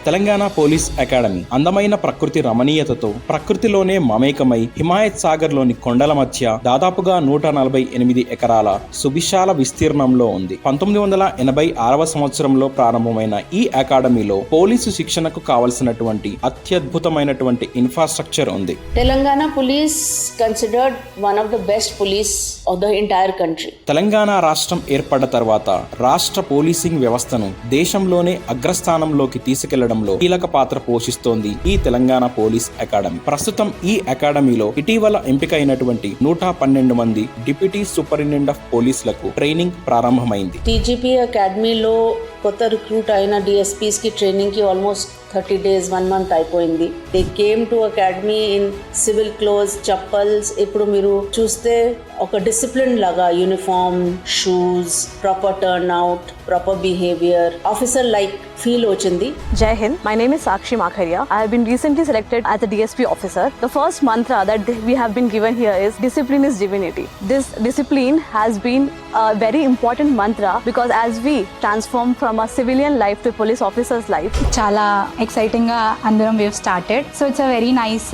Telangana police academy అందమైన ప్రకృతి రమణీయతతో ప్రకృతిలోనే మమేకమై హిమాయత్ సాగర్ లోని కొండల మధ్య దాదాపుగా 148 ఎకరాల సువిశాల విస్తీర్ణంలో ఉంది. 1986వ సంవత్సరంలో ప్రారంభమైన ఈ అకాడమీలో పోలీసు శిక్షణకు కావలసినటువంటి అత్యద్భుతమైనటువంటి ఇన్ఫ్రాస్ట్రక్చర్ ఉంది. Telangana police considered one of the best police of the entire country. Telangana రాష్ట్రం ఏర్పడ్డ తర్వాత రాష్ట్ర పోలీసింగ్ వ్యవస్థను దేశంలోనే అగ్రస్థానంలోకి తీసుకెళ్లడంలో కీలక పాత్ర పోషిస్తోంది ఈ తెలంగాణ పోలీస్ అకాడమీ. ప్రస్తుతం ఈ అకాడమీలో ఇటీవల ఎంపికైనటువంటి 112 మంది డిప్యూటీ సూపరింటెండెంట్ ఆఫ్ పోలీసులకు ట్రైనింగ్ ప్రారంభమైంది. టీజీపీ అకాడమీలో కొత్త రిక్రూట్ అయిన డిఎస్పీస్ కి ట్రైనింగ్ కి ఆల్మోస్ట్ 30 days 1 month అయిపోయింది. They came to academy in civil clothes, chappals. ఇప్పుడు మీరు చూస్తే ఒక డిసిప్లిన్ లాగా uniform, shoes, proper turn out, proper behaviour, officer like feel వచ్చింది. Jai Hind. My name is Sakshi Makharia. I have been recently selected as a DSP officer. The first mantra that we have been given here is discipline is divinity. This discipline has been a very important mantra because as we transform from a civilian life to police officer's life. చాలా exciting గా అందరం we have started. So it's a very nice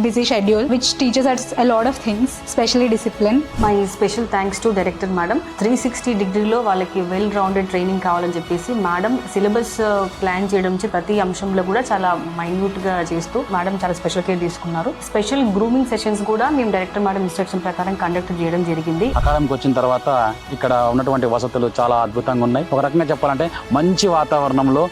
busy schedule which teaches us a lot of things, especially discipline. My special thanks to director madam. 360 డిగ్రీలో వాళ్ళకి well rounded training కావాలని చెప్పేసి madam syllabus plan చేయడం నుంచి ప్రతి అంశంలో కూడా చాలా మైన్యూట్ గా చేస్తూ మేడం చాలా స్పెషల్ కేర్ తీసుకున్నారు. స్పెషల్ గ్రూమింగ్ సెషన్స్ కూడా మేము డైరెక్టర్ మేడం ఇన్స్ట్రక్షన్ ప్రకారం కండక్ట్ చేయడం జరిగింది. అకాడమీకి వచ్చిన తర్వాత ఇక్కడ ఉన్నటువంటి వసతులు చాలా అద్భుతంగా ఉన్నాయి. ఒక రకంగా చెప్పాలంటే మంచి వాతావరణంలో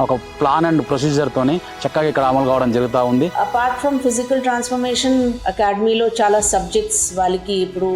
ఒక ప్లాన్ అండ్ ప్రొసీజర్ తోని చక్కగా ఇక్కడ అమలు కావడం జరుగుతూ ఉంది. అపార్ట్ ఫ్రమ్ ఫిజికల్ ట్రాన్స్ఫర్మేషన్ అకాడమీలో చాలా సబ్జెక్ట్స్ వాళ్ళకి ఇప్పుడు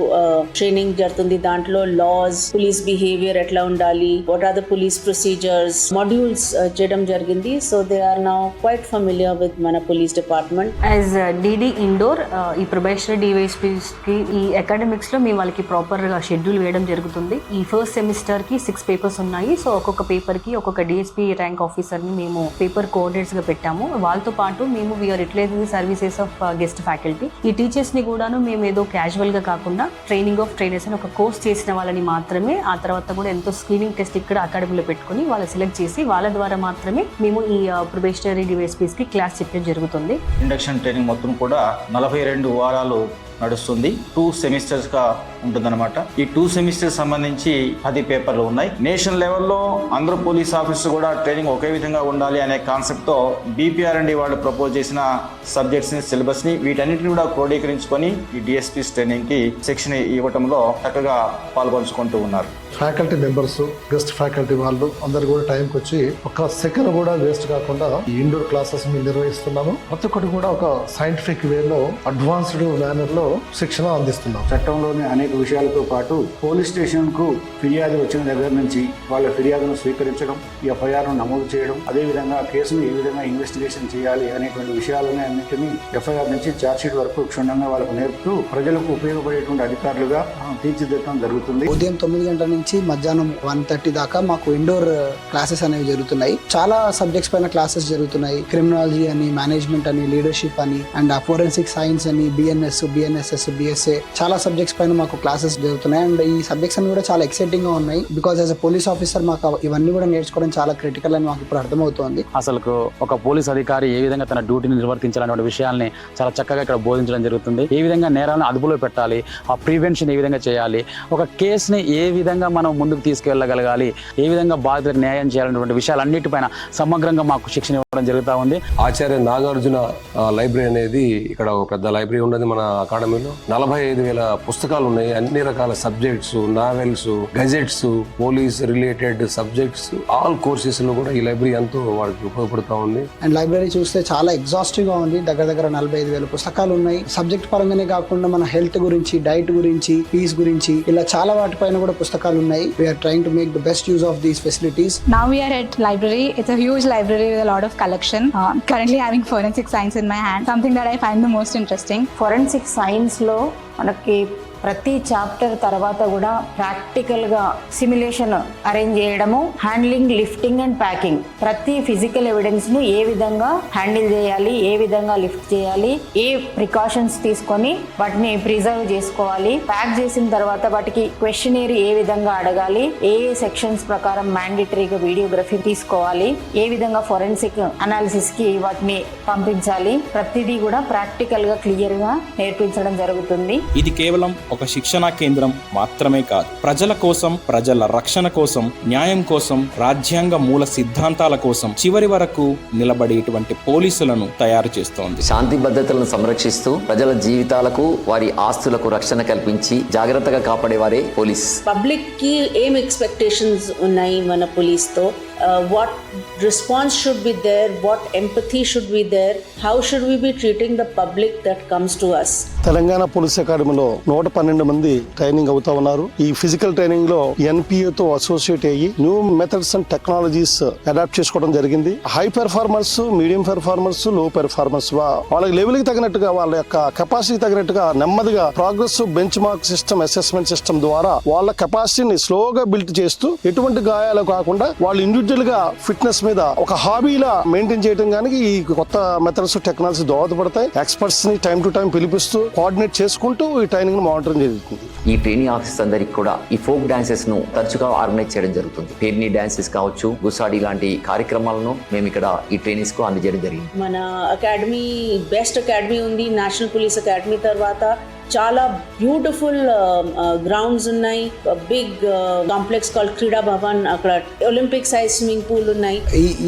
ట్రైనింగ్ జరుగుతుంది. దాంట్లో లాస్, పోలీస్ బిహేవియర్ ఎట్లా ఉండాలి, what are the police procedures, modules చేయడం జరిగింది. So they are now quite familiar with మన police department. As DD indoor ఈ ప్రొబేషనరీ డివైఎస్పీస్ కి ఈ అకాడమిక్స్ లో మేము వాళ్ళకి ప్రాపర్ గా షెడ్యూల్ వేయడం జరుగుతుంది. ఈ ఫస్ట్ సెమిస్టర్ కి 6 పేపర్స్ ఉన్నాయి. సో ఒక్కొక్క పేపర్ కి ఒక్కొక్క డిఎస్పీ ర్యాంక్ ఆఫీసర్ ని మేము పేపర్ కోఆర్డినేటర్స్ గా పెట్టాము. వాళ్ళతో పాటు మేము we are utilising services of guest faculty. ఈ టీచర్స్ ని కూడాను మేము ఏదో క్యాజువల్ గా కాకుండా ట్రైనింగ్ ఆఫ్ ట్రైనర్స్ అని ఒక కోర్స్ చేసిన వాళ్ళని మాత్రమే ఆ తర్వాత కూడా ఎంతో స్క్రీనింగ్ టెస్ట్ ఇక్కడ అకాడమీలో పెట్టుకుని వాళ్ళు సెలెక్ట్ చేసి వాళ్ళ ద్వారా మాత్రమే మేము ఈ ప్రొబేషనరీ డివైఎస్పీస్ కి క్లాస్ చెప్పడం జరుగుతుంది. ఇండక్షన్ ట్రైనింగ్ మొత్తం కూడా 42 వారాలు నడుస్తుంది. 2 సెమిస్టర్స్ గా ఉంటుందన్నమాట. ఈ 2 సెమిస్టర్స్ సంబంధించి 10 పేపర్లు ఉన్నాయి. నేషనల్ లెవెల్లో అందరూ పోలీస్ ఆఫీసర్ కూడా ట్రైనింగ్ ఒకే విధంగా ఉండాలి అనే కాన్సెప్ట్ తో BPRND వాళ్ళు ప్రపోజ్ చేసిన సబ్జెక్ట్స్ ని, సిలబస్ ని వీటన్నిటిని కూడా క్రోడీకరించుకొని ఈ డిఎస్పీస్ ట్రైనింగ్ కి శిక్షణ ఇవ్వటంలో చక్కగా పాల్గొంచుకుంటూ ఉన్నారు. ఫ్యాకల్టీ మెంబర్స్, గెస్ట్ ఫ్యాకల్టీ వాళ్ళు అందరు కూడా టైంకి వచ్చి ఒక సెకండ్ కూడా వేస్ట్ కాకుండా ఈ ఇండోర్ క్లాసెస్ మేము నిర్వహిస్తున్నాము. ప్రతి ఒక్కటి కూడా ఒక సైంటిఫిక్ వేలో, అడ్వాన్స్డ్ మేనర్ లో శిక్షణ అందిస్తున్నాం. చట్టంలోని అనేక విషయాలతో పాటు పోలీస్ స్టేషన్ కు ఫిర్యాదు వచ్చిన దగ్గర నుంచి వాళ్ళ ఫిర్యాదును స్వీకరించడం, ఎఫ్ఐఆర్ నమోదు చేయడం, అదేవిధంగా కేసును ఏ విధంగా ఇన్వెస్టిగేషన్ చేయాలి అనేటువంటి విషయాలని అన్నింటినీ ఎఫ్ఐఆర్ నుంచి ఛార్జ్షీట్ వరకు క్షుణ్ణంగా వాళ్ళకు నేర్పుతూ ప్రజలకు ఉపయోగపడేటువంటి అధికారులుగా తీర్చిదిద్దడం జరుగుతుంది. ఉదయం 9 గంటల నుంచి మధ్యాహ్నం 1:30 దాకా మాకు ఇండోర్ క్లాసెస్ అనేవి జరుగుతున్నాయి. చాలా సబ్జెక్ట్స్ పైన క్లాసెస్ జరుగుతున్నాయి. క్రిమినాలజీ అని, మేనేజ్మెంట్ అని, లీడర్షిప్ అని, అండ్ ఫోరెన్సిక్ సైన్స్ అని, BNS, BNSS, BSA చాలా సబ్జెక్ట్స్ పైన మాకు క్లాసెస్ జరుగుతున్నాయి. అండ్ ఈ సబ్జెక్ట్స్ అన్ని కూడా చాలా ఎక్సైటింగ్ గా ఉన్నాయి. Because as a police officer మాకు ఇవన్నీ కూడా నేర్చుకోవడం చాలా క్రిటికల్ అని మాకు ఇప్పుడు అర్థమవుతోంది. అసలు ఒక పోలీస్ అధికారి ఏ విధంగా తన డ్యూటీని నిర్వర్తించాలనే విషయాల్ని చాలా చక్కగా ఇక్కడ బోధించడం జరుగుతుంది. ఏ విధంగా నేరాలను అదుపులో పెట్టాలి, ఆ ప్రివెన్షన్ ఏ విధంగా చేయాలి, ఒక కేసుని ఏ విధంగా మనం ముందుకు తీసుకెళ్లగలగాలి, ఏ విధంగా బాధితులకు న్యాయం చేయాలనేటువంటి విషయాలన్నిటిపైన సమగ్రంగా మాకు శిక్షణ ఇవ్వడం జరుగుతూ ఉంది. ఆచార్య నాగార్జున లైబ్రరీ అనేది ఇక్కడ ఒక పెద్ద లైబ్రరీ ఉన్నది మన అకాడమీలో. 45,000 పుస్తకాలు ఉన్నాయి. అన్ని రకాల subjects, novels, gazettes, police related subjects, all courses లో కూడా ఈ లైబ్రరీ ఎంతో వాడికి ఉపయోగపడుతూ ఉంది. అండ్ లైబ్రరీ చూస్తే చాలా ఎగ్జాస్టివ్ గా ఉంది. దగ్గర 45,000 పుస్తకాలు ఉన్నాయి. సబ్జెక్ట్ పరంగానే కాకుండా మన హెల్త్ గురించి, డైట్ గురించి, పీస్ గురించి, ఇలా చాలా వాటిపైన కూడా పుస్తకాలు ఉన్నాయి. We are trying to make the best use of these facilities. Now we are at library. It's a huge library with a lot of collection. Currently having forensic science in my hand, something that I find the most interesting. Forensic science లో మనకి ప్రతి chapter తర్వాత కూడా ప్రాక్టికల్గా simulation arrange చేయడము, handling, lifting and packing, ప్రతి physical ఎవిడెన్స్ను ఏ విధంగా handle చేయాలి, ఏ విధంగా లిఫ్ట్ చేయాలి, ఏ ప్రికాషన్స్ తీసుకొని వాటిని ప్రిజర్వ్ చేసుకోవాలి, ప్యాక్ చేసిన తర్వాత వాటికి క్వశ్చనరీ ఏ విధంగా అడగాలి, ఏ సెక్షన్స్ ప్రకారం మ్యాండేటరీగా వీడియోగ్రఫీ తీసుకోవాలి, ఏ విధంగా ఫోరెన్సిక్ అనాలిసిస్ కి వాటిని పంపించాలి, ప్రతిదీ కూడా ప్రాక్టికల్ గా క్లియర్ గా నేర్పించడం జరుగుతుంది. ఇది కేవలం ఒక శిక్షణా కేంద్రం మాత్రమే కాదు, ప్రజల కోసం, ప్రజల రక్షణ కోసం, న్యాయం కోసం, రాజ్యాంగ మూల సిద్ధాంతాల కోసం చివరి వరకు నిలబడేటువంటి పోలీసులను తయారు చేస్తోంది. శాంతి భద్రతలను సంరక్షిస్తూ ప్రజల జీవితాలకు, వారి ఆస్తులకు రక్షణ కల్పించి జాగ్రత్తగా కాపాడేవారే పోలీస్. పబ్లిక్ కి ఏం ఎక్స్పెక్టేషన్స్ ఉన్నాయి మన పోలీస్ తో, what response should be there, what empathy should be there, how should we be treating the public that comes to us. Telangana police అకాడమీలో 112 మంది ట్రైనింగ్ అవుతా ఉన్నారు. ఈ ఫిజికల్ ట్రైనింగ్ లో NPA తో అసోసియేట్ అయ్యి new methods and technologies adopt చేసుకోవడం జరిగింది. High performers, medium performers, low performers వాళ్ళకి లెవెల్ కి తగినట్టుగా, వాళ్ళ యొక్క కెపాసిటీ తగినట్టుగా నెమ్మదిగా progress benchmark system, assessment system ద్వారా వాళ్ళ కెపాసిటీని స్లోగా బిల్డ్ చేస్తూ ఎటువంటి గాయాలు కాకుండా వాళ్ళు ఇండివిజువల్ గా ఫిట్నెస్ మీద ఒక హాబీలా మెయింటైన్ చేయడం కానీ ఈ కొత్త మెథడ్స్, టెక్నాలజీ దోహదపడతాయి. ఎక్స్పర్ట్స్ ని టైం టు టైం పిలిపిస్తూ కోఆర్డినేట్ చేసుకుంటూ ఈ ట్రైనింగ్ మానిటరింగ్ జరుగుతుంది. ఈ ట్రైనింగ్ ఆఫీసర్స్ అందరికి కూడా ఈ ఫోక్ డాన్సెస్ ను తరచుగా ఆర్గనైజ్ చేయడం జరుగుతుంది. పేర్ని డాన్సెస్ కావచ్చు, గుసాడి లాంటి కార్యక్రమాలను మేము ఇక్కడ ఈ ట్రైనింగ్స్ కు అందజేయడం జరిగింది. మన అకాడమీ బెస్ట్ అకాడమీ ఉంది. నేషనల్ పోలీస్ అకాడమీ తర్వాత చాలా బ్యూటిఫుల్ గ్రౌండ్స్ ఉన్నాయి. బిగ్ కాంప్లెక్స్ కాల్ క్రీడా భవన్, అక్కడ ఒలింపిక్ సైజ్ స్విమ్మింగ్ పూల్ ఉన్నాయి.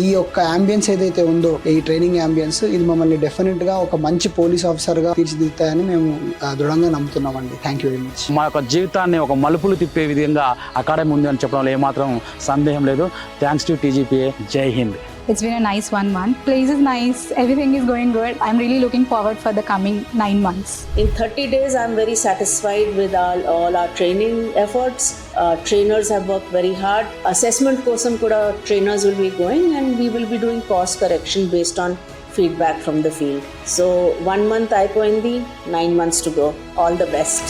ఈ యొక్క అంబియన్స్ ఏదైతే ఉందో, ఈ ట్రైనింగ్ అంబియన్స్, ఇది మమ్మల్ని డెఫినెట్ గా ఒక మంచి పోలీస్ ఆఫీసర్ గా తీర్చిదిద్దుతాయని మేము దృఢంగా నమ్ముతున్నామండి. Thank you very much. మా యొక్క జీవితాన్ని ఒక మలుపులు తిప్పే విధంగా అకాడమీ ఉంది అని చెప్పడంలో ఏమాత్రం సందేహం లేదు. Thanks to TGPA. జై Hind. It's been a nice 1 month. Place is nice. Everything is going good. I'm really looking forward for the coming 9 months. In 30 days, I'm very satisfied with all our training efforts. Trainers have worked very hard. Assessment kosam kuda trainers will be going, and we will be doing course correction based on feedback from the field. So 1 month aipoindi, 9 months to go. All the best.